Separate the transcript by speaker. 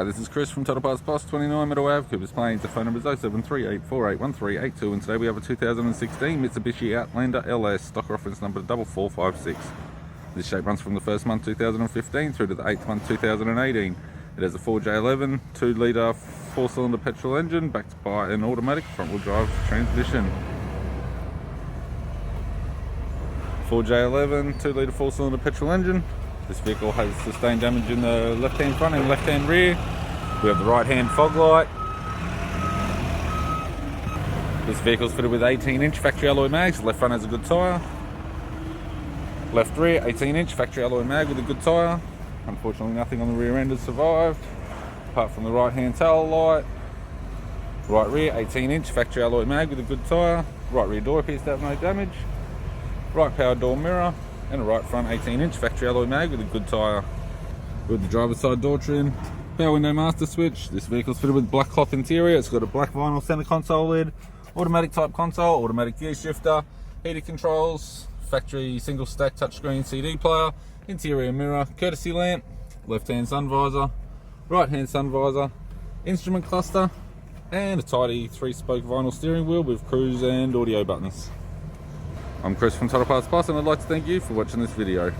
Speaker 1: Hi, this is Chris from Total Parts Plus, 29 Meadow Ave, Cooper's Plains. The phone number is 0738481382, and today we have a 2016 Mitsubishi Outlander LS, stock reference number 4456. This shape runs from the first month 2015 through to the 8th month 2018. It has a 4J11 2-litre 4-cylinder petrol engine backed by an automatic front-wheel drive transmission. 4J11 2-litre 4-cylinder petrol engine. This vehicle has sustained damage in the left-hand front and left-hand rear. We have the right-hand fog light. This vehicle is fitted with 18-inch factory alloy mags. Left front has a good tyre. Left rear 18-inch factory alloy mag with a good tyre. Unfortunately, nothing on the rear end has survived, apart from the right-hand tail light. Right rear 18-inch factory alloy mag with a good tyre. Right rear door appears to have no damage. Right power door mirror. And a right front 18-inch factory alloy mag with a good tyre. With the driver's side door trim, power window master switch. This vehicle is fitted with black cloth interior. It's got a black vinyl center console lid, automatic type console, automatic gear shifter, heated controls, factory single stack touchscreen CD player, interior mirror, courtesy lamp, left hand sun visor, right hand sun visor, instrument cluster, and a tidy 3-spoke vinyl steering wheel with cruise and audio buttons. I'm Chris from Total Parts Plus, and I'd like to thank you for watching this video.